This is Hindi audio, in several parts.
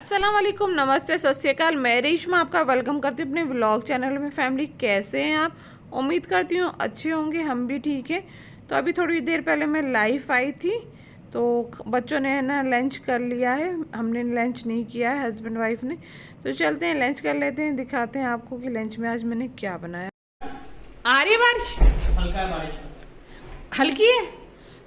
अस्सलाम वालेकुम, नमस्ते, सत श्री अकाल। मैं रेशमा आपका वेलकम करती हूँ अपने व्लॉग चैनल में। फैमिली कैसे हैं आप? उम्मीद करती हूँ अच्छे होंगे, हम भी ठीक है। तो अभी थोड़ी देर पहले मैं लाइव आई थी, तो बच्चों ने है ना लंच कर लिया है, हमने लंच नहीं किया है, हस्बैंड वाइफ ने। तो चलते हैं लंच कर लेते हैं, दिखाते हैं आपको कि लंच में आज मैंने क्या बनाया। आ रही है बारिश? हल्का है बारिश। हल्की है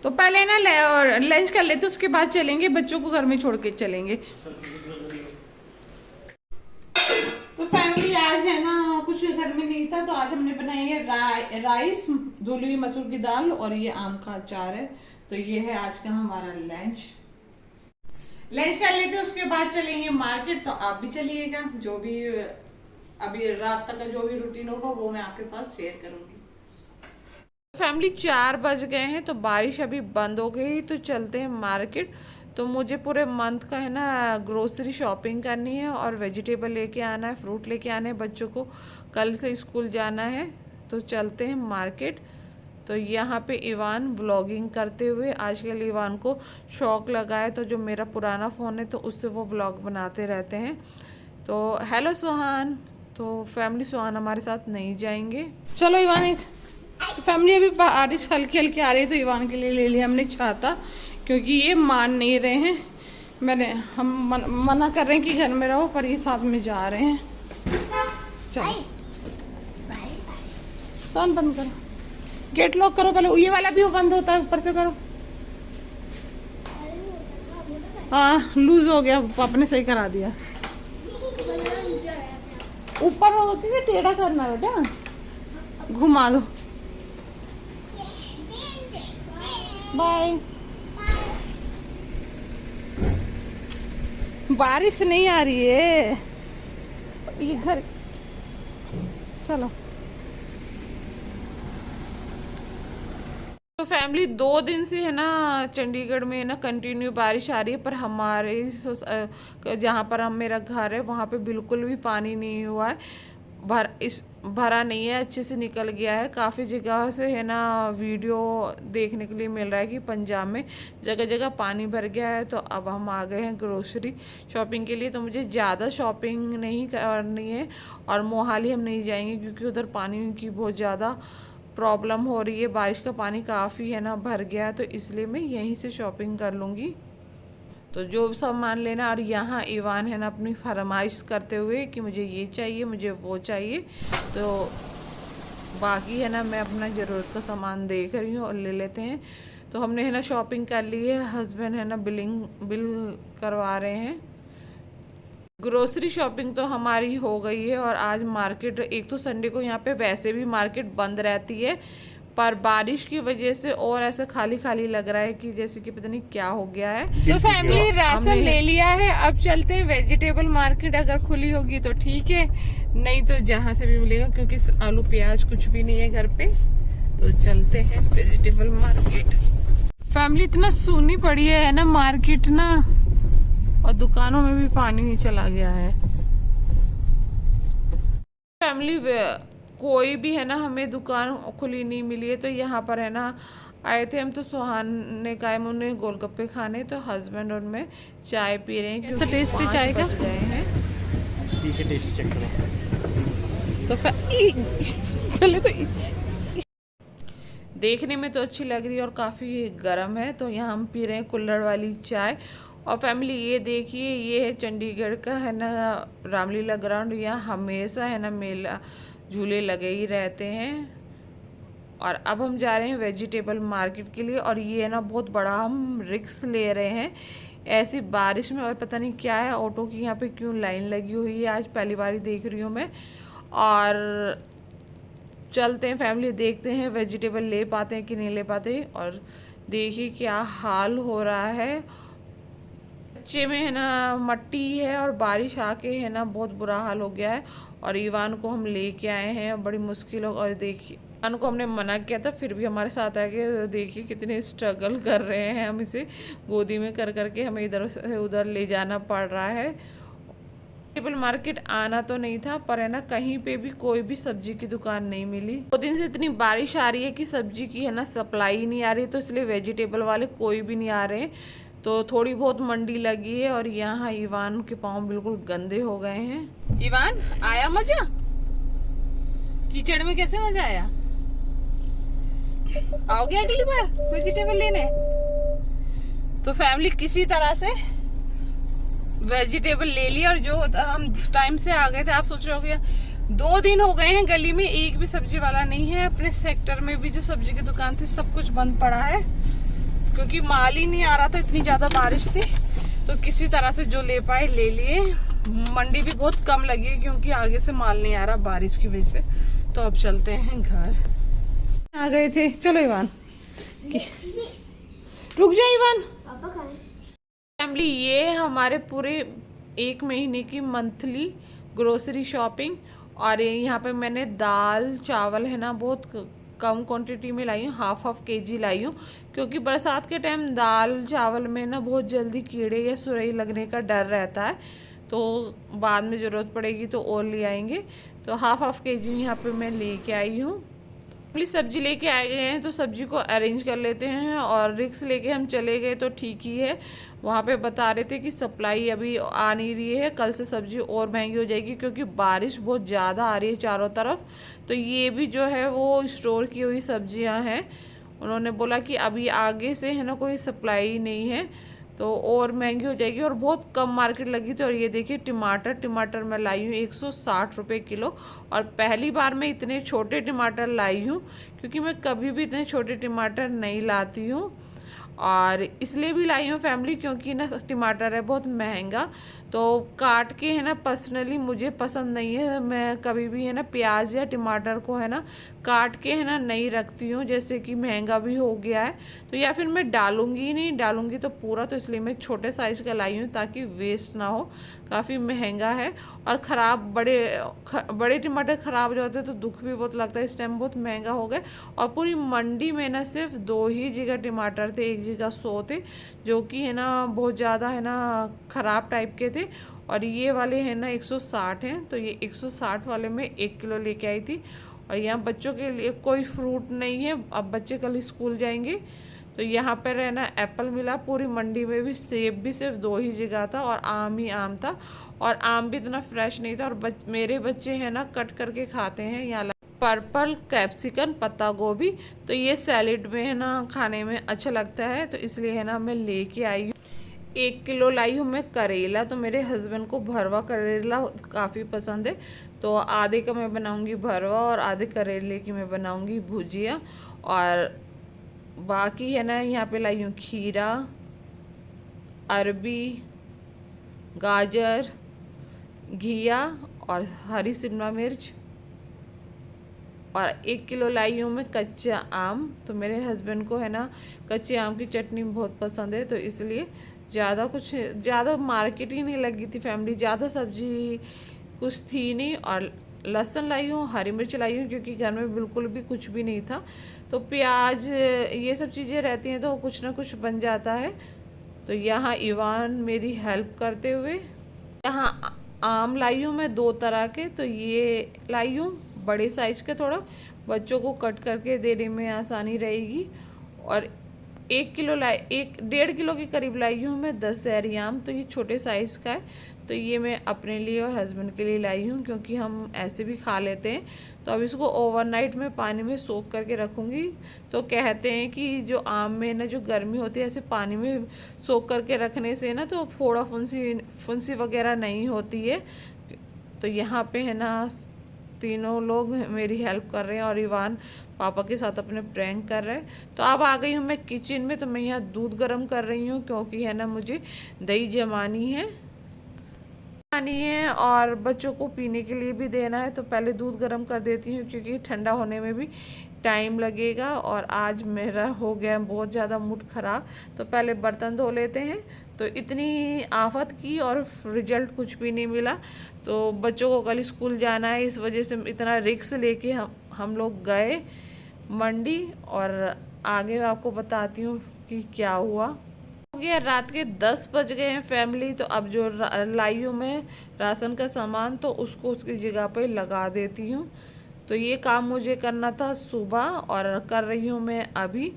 तो पहले ना लंच कर लेते, उसके बाद चलेंगे, बच्चों को घर में छोड़ के चलेंगे। तो फैमिली आज है ना कुछ घर में नहीं था, तो आज हमने बनाई है राइस, धुली हुई मसूर की दाल और ये आम का अचार है। तो ये है आज का हमारा लंच। लंच कर लेते हैं, उसके बाद चलेंगे मार्केट। तो आप भी चलिएगा, जो भी अभी रात तक का जो भी रूटीन होगा वो मैं आपके पास शेयर करूंगी। फैमिली 4 बज गए हैं, तो बारिश अभी बंद हो गई, तो चलते हैं मार्केट। तो मुझे पूरे मंथ का है ना ग्रोसरी शॉपिंग करनी है और वेजिटेबल लेके आना है, फ्रूट लेके आना है, बच्चों को कल से स्कूल जाना है। तो चलते हैं मार्केट। तो यहाँ पे इवान व्लॉगिंग करते हुए, आजकल इवान को शौक लगा है, तो जो मेरा पुराना फ़ोन है तो उससे वो व्लॉग बनाते रहते हैं। तो हेलो सुहान। तो फैमिली सुहान हमारे साथ नहीं जाएंगे। चलो इवान, एक तो फैमिली अभी बारिश हल्की हल्की आ रही है, तो इवान के लिए ले लिया हमने छाता, क्योंकि ये मान नहीं रहे हैं। हम मना कर रहे हैं कि घर में रहो, पर ये साथ में जा रहे हैं। चलो सोन बंद करो, गेट लॉक करो पहले। ये वाला भी वो बंद होता है, ऊपर से करो। हाँ लूज हो गया, पापा ने सही करा दिया। ऊपर होती है, टेढ़ा करना बेटा, घुमा दो। बाय। बारिश नहीं आ रही है ये घर। चलो तो फैमिली 2 दिन से है ना चंडीगढ़ में है ना कंटिन्यू बारिश आ रही है, पर हमारे जहाँ पर हम मेरा घर है वहाँ पे बिल्कुल भी पानी नहीं हुआ है, भरा नहीं है, अच्छे से निकल गया है। काफ़ी जगह से है ना वीडियो देखने के लिए मिल रहा है कि पंजाब में जगह जगह पानी भर गया है। तो अब हम आ गए हैं ग्रोसरी शॉपिंग के लिए। तो मुझे ज़्यादा शॉपिंग नहीं करनी है और मोहाली हम नहीं जाएंगे, क्योंकि उधर पानी की बहुत ज़्यादा प्रॉब्लम हो रही है, बारिश का पानी काफ़ी है ना भर गया है, तो इसलिए मैं यहीं से शॉपिंग कर लूँगी। तो जो सामान लेना, और यहाँ ईवान है ना अपनी फरमाइश करते हुए कि मुझे ये चाहिए, मुझे वो चाहिए। तो बाकी है ना मैं अपना ज़रूरत का सामान देख रही हूँ और ले लेते हैं। तो हमने है ना शॉपिंग कर ली है, हस्बैंड है ना बिल करवा रहे हैं। ग्रोसरी शॉपिंग तो हमारी हो गई है। और आज मार्केट, एक तो संडे को यहाँ पे वैसे भी मार्केट बंद रहती है, पर बारिश की वजह से और ऐसा खाली खाली लग रहा है कि जैसे कि पता नहीं क्या हो गया है। तो फैमिली राशन ले लिया है, अब चलते हैं वेजिटेबल मार्केट। अगर खुली होगी तो ठीक है, नहीं तो जहाँ से भी मिलेगा, क्योंकि आलू प्याज कुछ भी नहीं है घर पे। तो चलते हैं वेजिटेबल मार्केट। फैमिली इतना सूनी पड़ी है ना मार्केट ना, और दुकानों में भी पानी नहीं चला गया है। फैमिली कोई भी है ना हमें दुकान खुली नहीं मिली है। तो यहाँ पर है ना आए थे हम, तो सुहान ने कहा उन्हें गोलगप्पे खाने, तो हस्बैंड और मैं चाय पी रहे हैं। कैसा टेस्टी चाय का गए हैं, ठीक है, टेस्ट चेक करो। तो पहले तो देखने में तो अच्छी लग रही है और काफ़ी गर्म है। तो यहाँ हम पी रहे हैं कुल्हड़ वाली चाय। और फैमिली ये देखिए, ये है चंडीगढ़ का है ना रामलीला ग्राउंड। यहाँ हमेशा है ना मेला, झूले लगे ही रहते हैं। और अब हम जा रहे हैं वेजिटेबल मार्केट के लिए, और ये है ना बहुत बड़ा हम रिस्क ले रहे हैं ऐसी बारिश में। और पता नहीं क्या है, ऑटो की यहाँ पे क्यों लाइन लगी हुई है, आज पहली बार ही देख रही हूँ मैं। और चलते हैं फैमिली, देखते हैं वेजिटेबल ले पाते हैं कि नहीं ले पाते। और देखिए क्या हाल हो रहा है, बच्चे में है ना मट्टी है और बारिश आके है ना बहुत बुरा हाल हो गया है। और ईवान को हम लेके आए हैं बड़ी मुश्किल हो, और देखिए ईवान को हमने मना किया था, फिर भी हमारे साथ आके देखिए कितने स्ट्रगल कर रहे हैं। हम इसे गोदी में कर करके हमें इधर से उधर ले जाना पड़ रहा है। वेजिटेबल मार्केट आना तो नहीं था, पर है ना कहीं पे भी कोई भी सब्जी की दुकान नहीं मिली। 2 दिन से इतनी बारिश आ रही है कि सब्जी की है ना सप्लाई नहीं आ रही, तो इसलिए वेजिटेबल वाले कोई भी नहीं आ रहे हैं। तो थोड़ी बहुत मंडी लगी है। और यहाँ इवान के पाँव बिल्कुल गंदे हो गए हैं। इवान, आया मजा? कीचड़ में कैसे मजा आया? आओगे अगली बार वेजिटेबल लेने? तो फैमिली किसी तरह से वेजिटेबल ले लिया। और जो हम टाइम से आ गए थे, आप सोच रहे होगे 2 दिन हो गए हैं, गली में एक भी सब्जी वाला नहीं है। अपने सेक्टर में भी जो सब्जी की दुकान थी सब कुछ बंद पड़ा है, क्योंकि माल ही नहीं आ रहा था, इतनी ज्यादा बारिश थी। तो किसी तरह से जो ले पाए ले लिए। मंडी भी बहुत कम लगी है, क्योंकि आगे से माल नहीं आ रहा बारिश की वजह से। तो अब चलते हैं घर। आ गए थे, चलो इवान, रुक जाए इवान। फैमिली, ये हमारे पूरे 1 महीने की मंथली ग्रोसरी शॉपिंग। और यहाँ पे मैंने दाल चावल है ना बहुत कम क्वांटिटी में लाई हूँ, हाफ केजी लाई हूँ, क्योंकि बरसात के टाइम दाल चावल में ना बहुत जल्दी कीड़े या सुरई लगने का डर रहता है। तो बाद में ज़रूरत पड़ेगी तो और ले आएंगे। तो हाफ केजी यहाँ पे मैं लेके आई हूँ। प्लीज़ सब्जी लेके आए गए हैं तो सब्जी को अरेंज कर लेते हैं। और रिक्स लेके हम चले गए तो ठीक ही है। वहाँ पे बता रहे थे कि सप्लाई अभी आ नहीं रही है, कल से सब्जी और महंगी हो जाएगी, क्योंकि बारिश बहुत ज़्यादा आ रही है चारों तरफ। तो ये भी जो है वो स्टोर की हुई सब्जियाँ हैं। उन्होंने बोला कि अभी आगे से है ना कोई सप्लाई नहीं है, तो और महंगी हो जाएगी। और बहुत कम मार्केट लगी थी। और ये देखिए टमाटर मैं लाई हूँ 160 रुपये किलो। और पहली बार मैं इतने छोटे टमाटर लाई हूँ, क्योंकि मैं कभी भी इतने छोटे टमाटर नहीं लाती हूँ। और इसलिए भी लाई हूँ फैमिली, क्योंकि ना टमाटर है बहुत महंगा, तो काट के है ना पर्सनली मुझे पसंद नहीं है। मैं कभी भी है ना प्याज या टमाटर को है ना काट के है ना नहीं रखती हूँ, जैसे कि महंगा भी हो गया है तो, या फिर मैं डालूंगी ही नहीं, डालूंगी तो पूरा। तो इसलिए मैं छोटे साइज़ का लाई हूँ ताकि वेस्ट ना हो। काफ़ी महंगा है और ख़राब बड़े टमाटर ख़राब हो जाते हैं तो दुख भी बहुत लगता है। इस टाइम बहुत महंगा हो गया। और पूरी मंडी में ना सिर्फ 2 ही जगह टमाटर थे, एक जगह 100 थे, जो कि है ना बहुत ज़्यादा है ना ख़राब टाइप के थे। और ये वाले हैं ना 160 हैं। तो ये 160 वाले में 1 किलो लेके आई थी। और यहाँ बच्चों के लिए कोई फ्रूट नहीं है, अब बच्चे कल स्कूल जाएंगे। तो यहाँ पर है ना एप्पल मिला। पूरी मंडी में भी सेब भी सिर्फ 2 ही जगह था, और आम ही आम था। और आम भी इतना फ्रेश नहीं था। और मेरे बच्चे हैं ना कट करके खाते हैं। यहाँ पर्पल कैप्सिकम पत्ता गोभी, तो ये सैलेड में है ना खाने में अच्छा लगता है, तो इसलिए है ना मैं लेके आई हूँ। 1 किलो लाई हूँ मैं करेला। तो मेरे हस्बैंड को भरवा करेला काफ़ी पसंद है, तो आधे का मैं बनाऊंगी भरवा और आधे करेले की मैं बनाऊंगी भुजिया। और बाकी है ना यहाँ पे लाई हूँ खीरा, अरबी, गाजर, घिया और हरी शिमला मिर्च। और 1 किलो लाई हूँ मैं कच्चा आम। तो मेरे हस्बैंड को है ना कच्चे आम की चटनी बहुत पसंद है, तो इसलिए ज़्यादा मार्केट ही नहीं लगी थी फैमिली, ज़्यादा सब्जी कुछ थी नहीं। और लहसुन लाई हूँ, हरी मिर्च लाई हूँ, क्योंकि घर में बिल्कुल भी कुछ भी नहीं था। तो प्याज ये सब चीज़ें रहती हैं तो कुछ ना कुछ बन जाता है। तो यहाँ इवान मेरी हेल्प करते हुए, यहाँ आम लाई हूँ मैं 2 तरह के। तो ये लाई हूँ बड़े साइज़ के, थोड़ा बच्चों को कट करके देने में आसानी रहेगी। और 1.5 किलो के करीब लाई हूँ मैं 10 शहरी आम। तो ये छोटे साइज़ का है, तो ये मैं अपने लिए और हस्बैंड के लिए लाई हूँ, क्योंकि हम ऐसे भी खा लेते हैं। तो अब इसको ओवरनाइट में पानी में सोख करके रखूँगी। तो कहते हैं कि जो आम में ना जो गर्मी होती है, ऐसे पानी में सोख करके रखने से ना तो फोड़ा फुंसी वगैरह नहीं होती है। तो यहाँ पे है ना तीनों लोग मेरी हेल्प कर रहे हैं, और इवान पापा के साथ अपने प्रैंक कर रहे हैं। तो अब आ गई हूँ मैं किचन में। तो मैं यहाँ दूध गर्म कर रही हूँ, क्योंकि है ना मुझे दही जमानी है और बच्चों को पीने के लिए भी देना है। तो पहले दूध गर्म कर देती हूँ, क्योंकि ठंडा होने में भी टाइम लगेगा। और आज मेरा हो गया बहुत ज़्यादा मूड ख़राब, तो पहले बर्तन धो लेते हैं। तो इतनी आफत की और रिजल्ट कुछ भी नहीं मिला। तो बच्चों को कल स्कूल जाना है, इस वजह से इतना रिस्क लेके हम लोग गए मंडी। और आगे आपको बताती हूँ कि क्या हुआ। हो गया रात के 10 बज गए हैं फैमिली। तो अब जो लाई हूँ मैं राशन का सामान, तो उसको उसकी जगह पे लगा देती हूँ। तो ये काम मुझे करना था सुबह, और कर रही हूँ मैं अभी।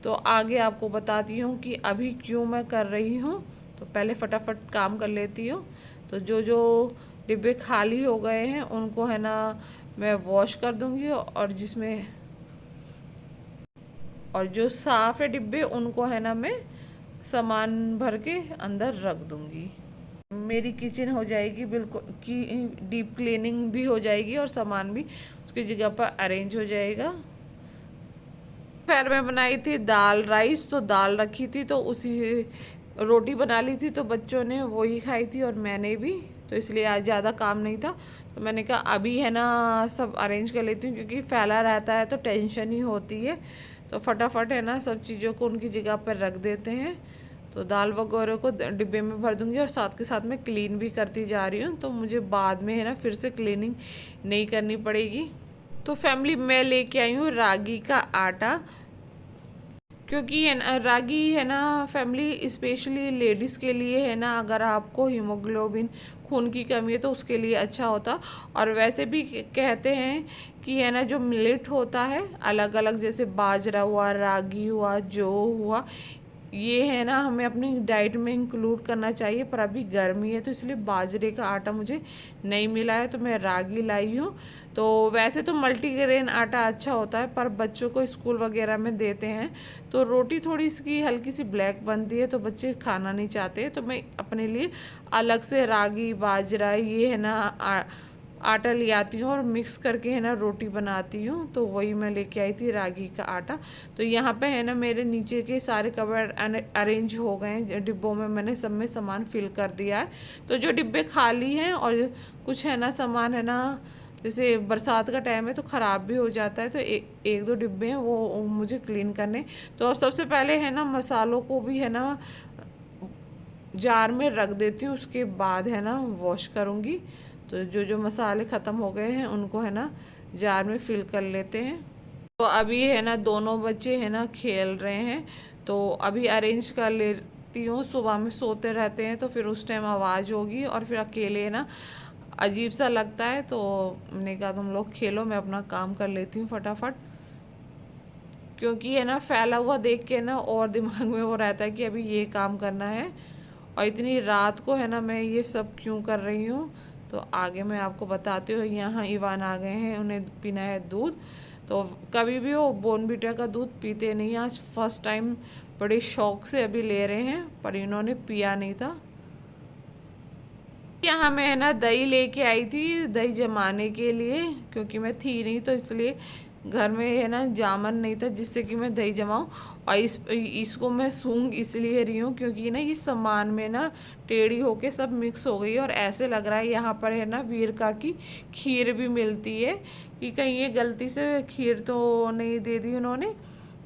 तो आगे आपको बताती हूँ कि अभी क्यों मैं कर रही हूँ। तो पहले फटाफट काम कर लेती हूँ। तो जो जो डिब्बे खाली हो गए हैं उनको है ना मैं वॉश कर दूँगी, और जो साफ़ है डिब्बे उनको है ना मैं सामान भर के अंदर रख दूँगी। मेरी किचन हो जाएगी बिल्कुल की डीप क्लीनिंग भी हो जाएगी और सामान भी उसकी जगह पर अरेंज हो जाएगा। फिर मैं बनाई थी दाल राइस, तो दाल रखी थी तो उसी रोटी बना ली थी, तो बच्चों ने वही खाई थी और मैंने भी, तो इसलिए आज ज़्यादा काम नहीं था। तो मैंने कहा अभी है ना सब अरेंज कर लेती हूँ, क्योंकि फैला रहता है तो टेंशन ही होती है। तो फटाफट है ना सब चीज़ों को उनकी जगह पर रख देते हैं। तो दाल वगैरह को डिब्बे में भर दूंगी और साथ के साथ मैं क्लीन भी करती जा रही हूँ, तो मुझे बाद में है ना फिर से क्लीनिंग नहीं करनी पड़ेगी। तो फैमिली मैं लेके आई हूँ रागी का आटा, क्योंकि है ना रागी है ना फैमिली स्पेशली लेडीज़ के लिए है ना, अगर आपको हीमोग्लोबिन खून की कमी है तो उसके लिए अच्छा होता। और वैसे भी कहते हैं कि है ना जो मिलेट होता है अलग अलग, जैसे बाजरा हुआ, रागी हुआ, जौ हुआ, ये है ना हमें अपनी डाइट में इंक्लूड करना चाहिए। पर अभी गर्मी है तो इसलिए बाजरे का आटा मुझे नहीं मिला है, तो मैं रागी लाई हूँ। तो वैसे तो मल्टीग्रेन आटा अच्छा होता है, पर बच्चों को स्कूल वगैरह में देते हैं तो रोटी थोड़ी इसकी हल्की सी ब्लैक बनती है, तो बच्चे खाना नहीं चाहते। तो मैं अपने लिए अलग से रागी बाजरा ये है ना आटा ले आती हूँ और मिक्स करके है ना रोटी बनाती हूँ। तो वही मैं लेके आई थी रागी का आटा। तो यहाँ पे है ना मेरे नीचे के सारे कबर्ड अरेंज हो गए हैं डिब्बों में, मैंने सब में सामान फिल कर दिया है। तो जो डिब्बे खाली हैं और कुछ है ना सामान है ना, जैसे बरसात का टाइम है तो ख़राब भी हो जाता है, तो एक दो डिब्बे हैं वो मुझे क्लीन करने। तो अब सबसे पहले है ना मसालों को भी है ना जार में रख देती हूँ, उसके बाद है ना वॉश करूँगी। तो जो जो मसाले ख़त्म हो गए हैं उनको है ना जार में फिल कर लेते हैं। तो अभी है ना दोनों बच्चे है ना खेल रहे हैं, तो अभी अरेंज कर लेती हूँ। सुबह में सोते रहते हैं तो फिर उस टाइम आवाज़ होगी और फिर अकेले है ना अजीब सा लगता है। तो मैंने कहा तुम लोग खेलो, मैं अपना काम कर लेती हूँ फटाफट, क्योंकि है ना फैला हुआ देख के ना और दिमाग में वो रहता है कि अभी ये काम करना है। और इतनी रात को है ना मैं ये सब क्यों कर रही हूँ, तो आगे मैं आपको बताती हूँ। यहाँ इवान आ गए हैं, उन्हें पीना है दूध। तो कभी भी वो बॉर्नवीटा का दूध पीते नहीं, आज फर्स्ट टाइम बड़े शौक से अभी ले रहे हैं, पर इन्होंने पिया नहीं था। यहाँ मैं है ना दही लेके आई थी दही जमाने के लिए, क्योंकि मैं थी नहीं तो इसलिए घर में है ना जामन नहीं था जिससे कि मैं दही जमाऊँ। और इसको मैं सूंघ इसलिए रही हूँ क्योंकि ना ये सामान में ना टेढ़ी होके सब मिक्स हो गई, और ऐसे लग रहा है यहाँ पर है ना वीरका की खीर भी मिलती है, कि कहीं ये गलती से खीर तो नहीं दे दी उन्होंने।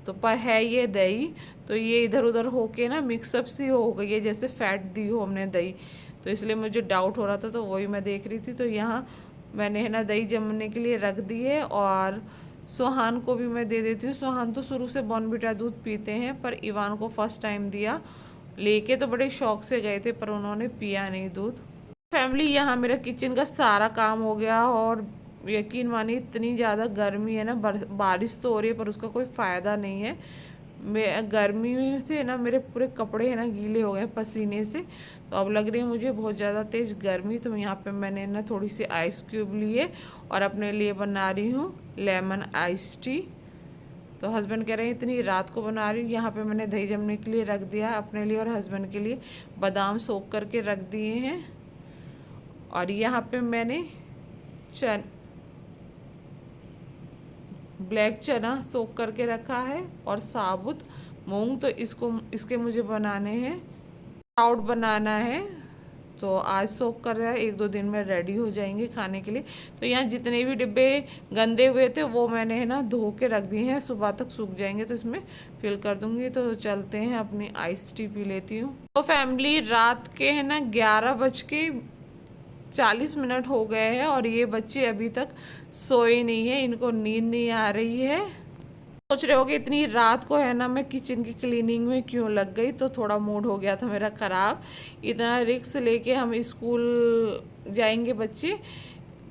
तो पर है ये दही, तो ये इधर उधर होके ना मिक्सअप सी हो गई है, जैसे फैट दी हो हमने दही। तो इसलिए मुझे डाउट हो रहा था, तो वही मैं देख रही थी। तो यहाँ मैंने है ना दही जमने के लिए रख दी है, और सोहान को भी मैं दे देती हूँ। सोहान तो शुरू से बॉर्नवीटा दूध पीते हैं, पर इवान को फर्स्ट टाइम दिया। लेके तो बड़े शौक से गए थे पर उन्होंने पिया नहीं दूध। फैमिली यहाँ मेरा किचन का सारा काम हो गया, और यकीन मानिए इतनी ज़्यादा गर्मी है ना, बारिश तो हो रही है पर उसका कोई फ़ायदा नहीं है। मैं गर्मी से ना मेरे पूरे कपड़े है ना गीले हो गए पसीने से, तो अब लग रही है मुझे बहुत ज़्यादा तेज़ गर्मी। तो यहाँ पे मैंने ना थोड़ी सी आइस क्यूब लिए और अपने लिए बना रही हूँ लेमन आइस टी। तो हस्बैंड कह रहे हैं इतनी रात को बना रही हूँ। यहाँ पे मैंने दही जमने के लिए रख दिया है अपने लिए, और हस्बैंड के लिए बादाम सोख करके रख दिए हैं। और यहाँ पे मैंने ब्लैक चना सोख करके रखा है, और साबुत मूंग। तो इसके मुझे बनाने हैं, स्प्राउट बनाना है। तो आज सोख कर रहा है, एक दो दिन में रेडी हो जाएंगे खाने के लिए। तो यहाँ जितने भी डिब्बे गंदे हुए थे वो मैंने है ना धो के रख दिए हैं, सुबह तक सूख जाएंगे तो इसमें फिल कर दूंगी। तो चलते हैं अपनी आइस टी पी लेती हूँ। तो फैमिली रात के है ना 11:40 हो गए हैं, और ये बच्चे अभी तक सोए नहीं है, इनको नींद नहीं आ रही है। सोच रहे हो कि इतनी रात को है ना मैं किचन की क्लीनिंग में क्यों लग गई, तो थोड़ा मूड हो गया था मेरा ख़राब। इतना रिस्क लेके हम स्कूल जाएंगे बच्चे,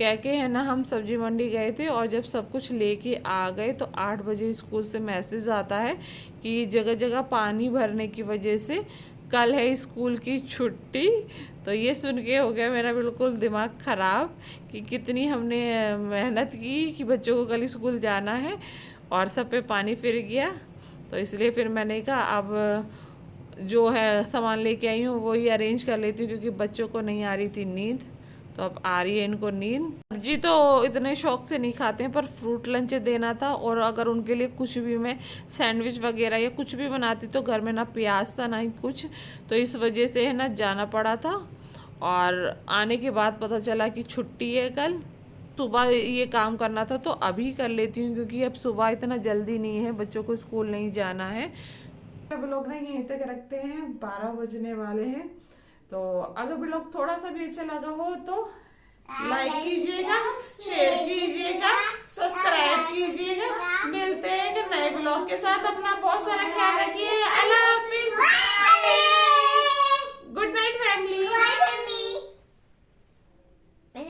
कह के है ना हम सब्जी मंडी गए थे, और जब सब कुछ लेके आ गए तो 8 बजे स्कूल से मैसेज आता है कि जगह जगह पानी भरने की वजह से कल है स्कूल की छुट्टी। तो ये सुन के हो गया मेरा बिल्कुल दिमाग ख़राब कि कितनी हमने मेहनत की कि बच्चों को कल स्कूल जाना है, और सब पे पानी फिर गया। तो इसलिए फिर मैंने कहा अब जो है सामान लेके आई हूँ वही अरेंज कर लेती हूँ, क्योंकि बच्चों को नहीं आ रही थी नींद, तो अब आ रही है इनको नींद। सब्जी तो इतने शौक से नहीं खाते हैं, पर फ्रूट लंच देना था, और अगर उनके लिए कुछ भी मैं सैंडविच वगैरह या कुछ भी बनाती तो घर में ना प्याज था ना ही कुछ, तो इस वजह से है ना जाना पड़ा था। और आने के बाद पता चला कि छुट्टी है कल। सुबह ये काम करना था तो अभी कर लेती हूँ, क्योंकि अब सुबह इतना जल्दी नहीं है, बच्चों को स्कूल नहीं जाना है। अब लोग ना यहीं तक रखते हैं, 12 बजने वाले हैं। तो अगर ब्लॉग थोड़ा सा भी अच्छा लगा हो तो लाइक कीजिएगा, शेयर कीजिएगा, सब्सक्राइब कीजिएगा। मिलते हैं नए ब्लॉग के साथ। अपना बहुत सारा ख्याल रखिए। अल्लाह हाफिज।